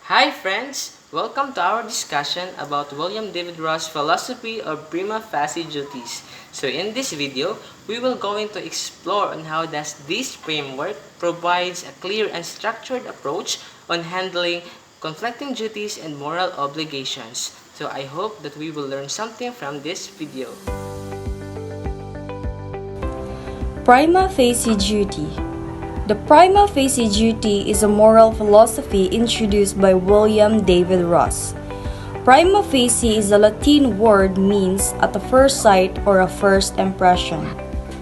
Hi friends! Welcome to our discussion about William David Ross' philosophy of prima facie duties. So in this video, we will going to explore on how does this framework provides a clear and structured approach on handling conflicting duties and moral obligations. So I hope that we will learn something from this video. Prima facie duty. The prima facie duty is a moral philosophy introduced by William David Ross. Prima facie is a Latin word means at the first sight or a first impression.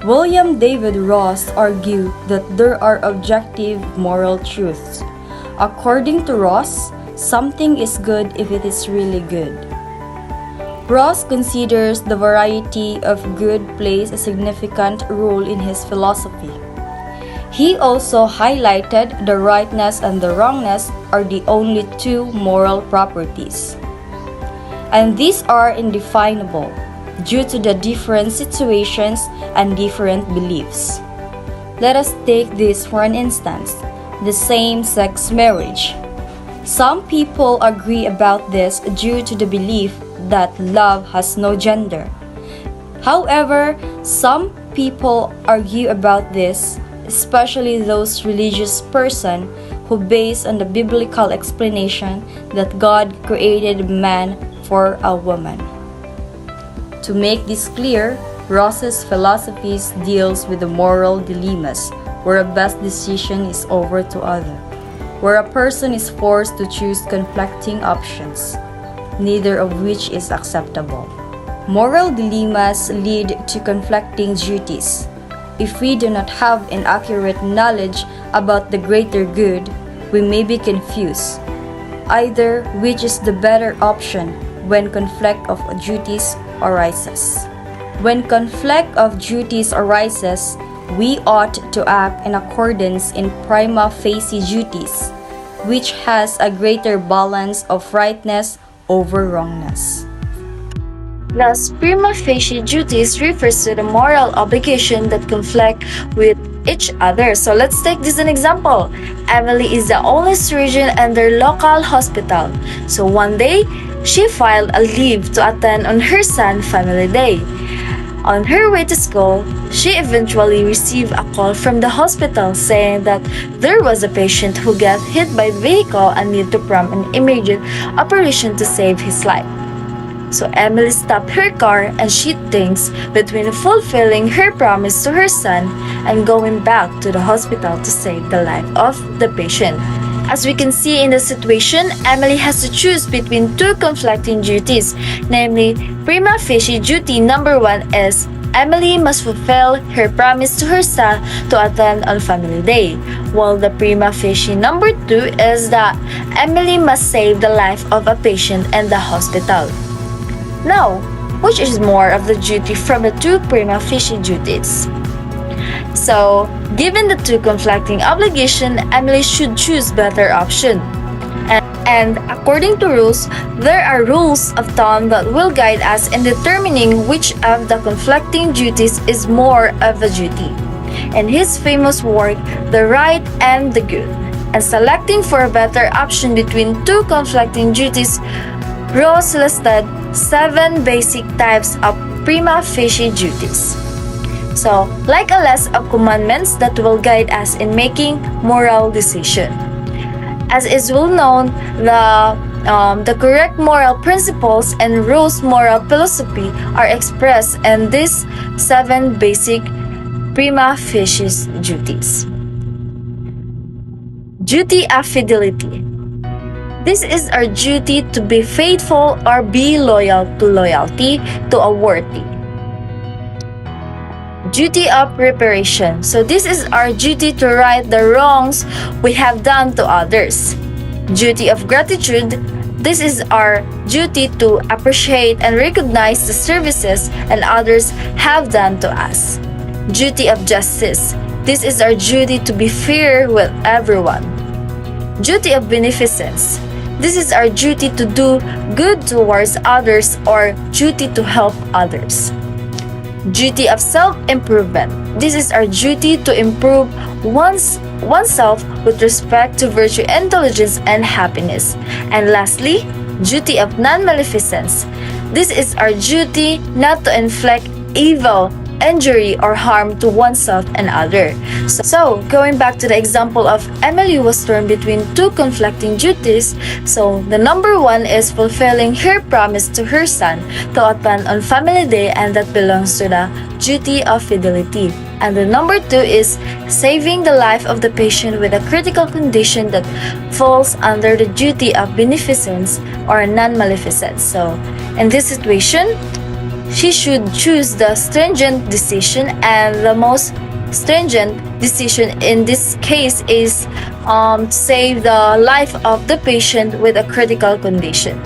William David Ross argued that there are objective moral truths. According to Ross, something is good if it is really good. Ross considers the variety of good plays a significant role in his philosophy. He also highlighted the rightness and the wrongness are the only two moral properties. And these are indefinable due to the different situations and different beliefs. Let us take this for an instance, the same-sex marriage. Some people agree about this due to the belief that love has no gender. However, some people argue about this, especially those religious persons who base on the biblical explanation that God created man for a woman. To make this clear, Ross's philosophy deals with the moral dilemmas where a best decision is over to other, where a person is forced to choose conflicting options, neither of which is acceptable. Moral dilemmas lead to conflicting duties. If we do not have an accurate knowledge about the greater good, we may be confused, either which is the better option when conflict of duties arises. When conflict of duties arises, we ought to act in accordance in prima facie duties, which has a greater balance of rightness over wrongness. Thus, prima facie duties refers to the moral obligation that conflict with each other. So let's take this an example. Emily is the only surgeon in their local hospital. So one day, she filed a leave to attend on her son's family day. On her way to school, she eventually received a call from the hospital saying that there was a patient who got hit by a vehicle and needed to perform an immediate operation to save his life. So Emily stopped her car and she thinks between fulfilling her promise to her son and going back to the hospital to save the life of the patient. As we can see in the situation, Emily has to choose between two conflicting duties, namely prima facie duty number 1 is Emily must fulfill her promise to her son to attend on family day, while the prima facie number 2 is that Emily must save the life of a patient in the hospital. Now, which is more of the duty from the two prima facie duties? So, given the two conflicting obligations, Emily should choose better option. And according to rules, there are rules of thumb that will guide us in determining which of the conflicting duties is more of a duty. In his famous work, The Right and the Good, and selecting for a better option between two conflicting duties, Ross listed 7 basic types of prima facie duties. So, like a list of commandments that will guide us in making moral decision. As is well known, the correct moral principles and Ross' moral philosophy are expressed in these 7 basic prima facie duties. Duty of fidelity. This is our duty to be faithful or be loyal to loyalty to a worthy. Duty of reparation. So this is our duty to right the wrongs we have done to others. Duty of gratitude. This is our duty to appreciate and recognize the services and others have done to us. Duty of justice. This is our duty to be fair with everyone. Duty of beneficence. This is our duty to do good towards others or duty to help others. Duty of self-improvement. This is our duty to improve one's oneself with respect to virtue, intelligence, and happiness. And lastly, duty of non-maleficence. This is our duty not to inflict evil, injury, or harm to oneself and other. So, going back to the example of Emily was torn between two conflicting duties, so the number one is fulfilling her promise to her son to attend on family day, and that belongs to the duty of fidelity. And the number two is saving the life of the patient with a critical condition that falls under the duty of beneficence or non-maleficence. So, in this situation, she should choose the stringent decision, and the most stringent decision in this case is to save the life of the patient with a critical condition.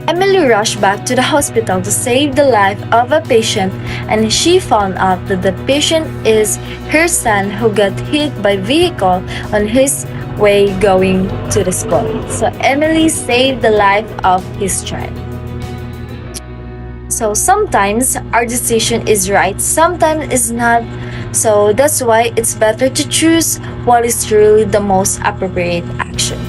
Emily rushed back to the hospital to save the life of a patient, and she found out that the patient is her son who got hit by vehicle on his way going to the school. So Emily saved the life of his child. So sometimes our decision is right, sometimes it's not. So that's why it's better to choose what is really the most appropriate action.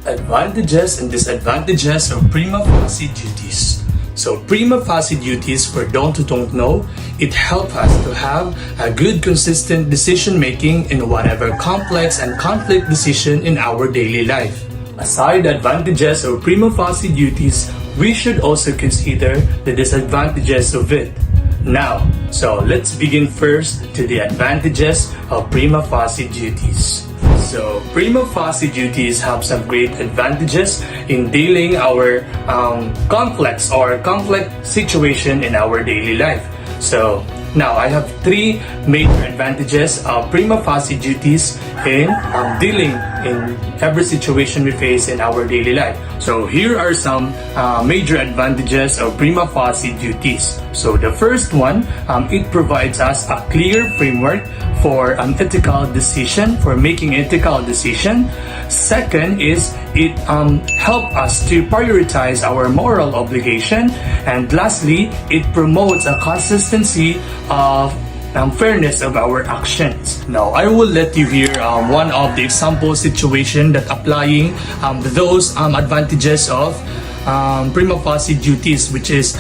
Advantages and disadvantages of prima facie duties. So prima facie duties, for those who don't know, it helps us to have a good consistent decision making in whatever complex and conflict decision in our daily life. Aside the advantages of prima facie duties, we should also consider the disadvantages of it. Now, so let's begin first to the advantages of prima facie duties. So, prima facie duties have some great advantages in dealing our conflicts or conflict situation in our daily life. So, now I have three major advantages of prima facie duties in dealing in every situation we face in our daily life. So here are some major advantages of prima facie duties. So the first one, it provides us a clear framework for an ethical decision, for making ethical decision. Second is it helps us to prioritize our moral obligation. And lastly, it promotes a consistency of fairness of our actions. Now, I will let you hear one of the example situation that applying those advantages of prima facie duties, which is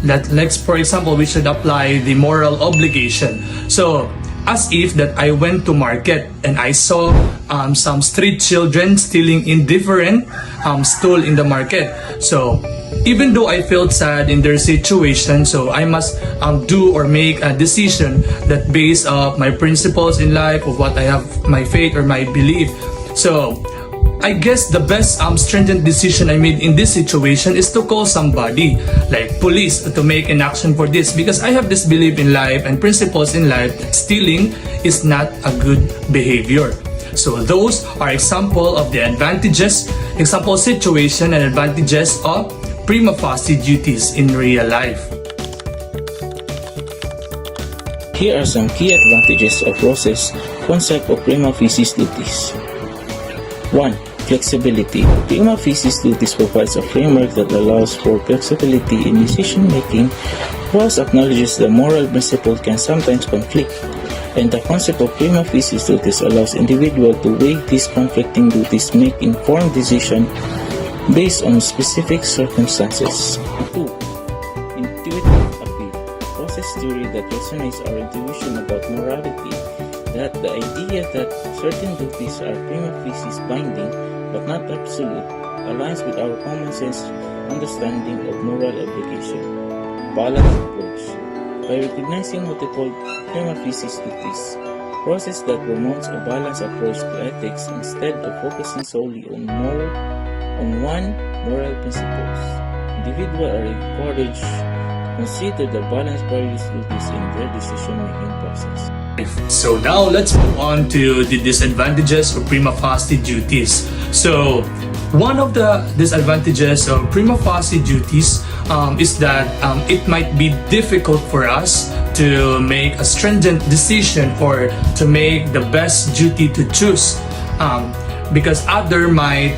let's for example, we should apply the moral obligation. So, as if that I went to market and I saw some street children stealing indifferent stool in the market. So even though I felt sad in their situation, so I must do or make a decision that based on my principles in life, of what I have, my faith or my belief. So I guess the best stringent decision I made in this situation is to call somebody like police to make an action for this, because I have this belief in life and principles in life that stealing is not a good behavior. So those are example of the advantages, example situation and advantages of prima facie duties in real life. Here are some key advantages of Ross's concept of prima facie duties. 1. Flexibility. Prima facie duties provides a framework that allows for flexibility in decision making. Ross acknowledges the moral principle can sometimes conflict, and the concept of prima facie duties allows individuals to weigh these conflicting duties, make informed decisions based on specific circumstances. 2. Intuitive appeal. Ross's theory that resonates our intuition about morality, that the idea that certain duties are prima facie binding but not absolute, aligns with our common sense understanding of moral obligation. Balanced approach. By recognizing multiple prima facie duties, process that promotes a balanced approach to ethics instead of focusing solely on one moral principles. Individuals are encouraged to consider the balanced various duties in their decision-making process. So now let's move on to the disadvantages of prima facie duties. So one of the disadvantages of prima facie duties is that it might be difficult for us to make a stringent decision or to make the best duty to choose, because other might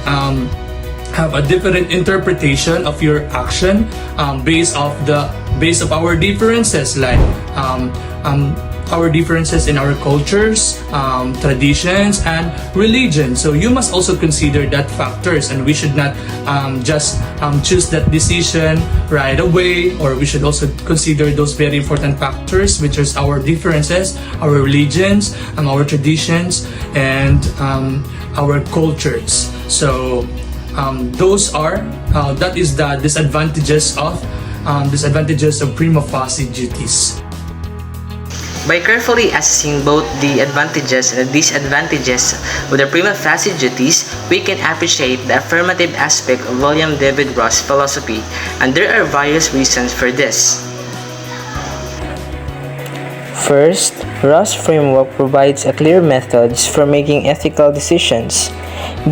have a different interpretation of your action based of our differences, like our differences in our cultures, traditions, and religion. So you must also consider that factors, and we should not just choose that decision right away, or we should also consider those very important factors, which is our differences, our religions, our traditions, and our cultures. So those are that is the disadvantages of prima facie duties. By carefully assessing both the advantages and the disadvantages of the prima facie duties, we can appreciate the affirmative aspect of William David Ross' philosophy, and there are various reasons for this. First, Ross' framework provides a clear methods for making ethical decisions.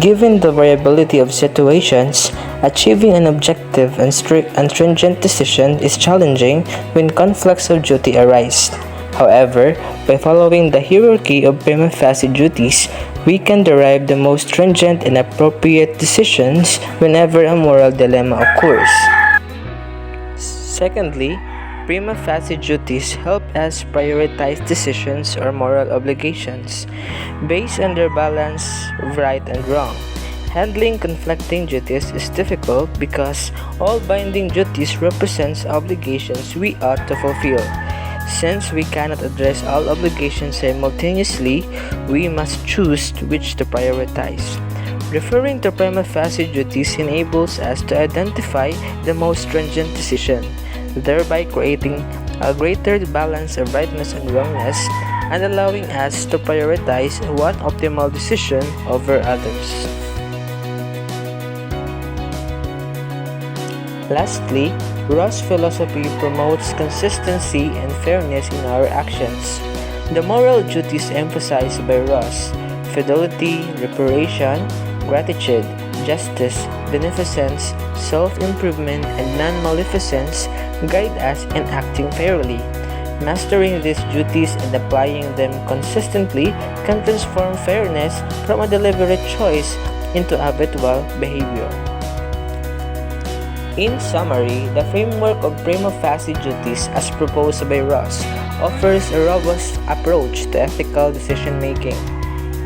Given the variability of situations, achieving an objective and strict and stringent decision is challenging when conflicts of duty arise. However, by following the hierarchy of prima facie duties, we can derive the most stringent and appropriate decisions whenever a moral dilemma occurs. Secondly, prima facie duties help us prioritize decisions or moral obligations based on their balance of right and wrong. Handling conflicting duties is difficult because all binding duties represent obligations we ought to fulfill. Since we cannot address all obligations simultaneously, we must choose which to prioritize. Referring to prima facie duties enables us to identify the most stringent decision, thereby creating a greater balance of rightness and wrongness and allowing us to prioritize one optimal decision over others. Lastly, Ross' philosophy promotes consistency and fairness in our actions. The moral duties emphasized by Ross, fidelity, reparation, gratitude, justice, beneficence, self-improvement, and non-maleficence, guide us in acting fairly. Mastering these duties and applying them consistently can transform fairness from a deliberate choice into habitual behavior. In summary, the framework of prima facie duties as proposed by Ross offers a robust approach to ethical decision-making.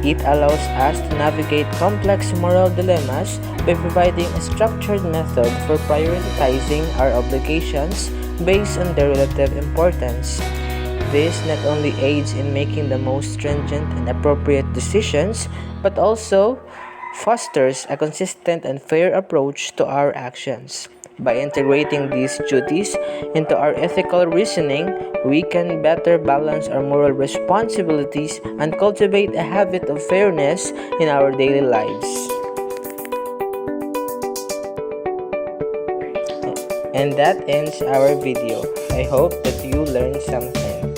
It allows us to navigate complex moral dilemmas by providing a structured method for prioritizing our obligations based on their relative importance. This not only aids in making the most stringent and appropriate decisions, but also fosters a consistent and fair approach to our actions. By integrating these duties into our ethical reasoning, we can better balance our moral responsibilities and cultivate a habit of fairness in our daily lives. And that ends our video. I hope that you learned something.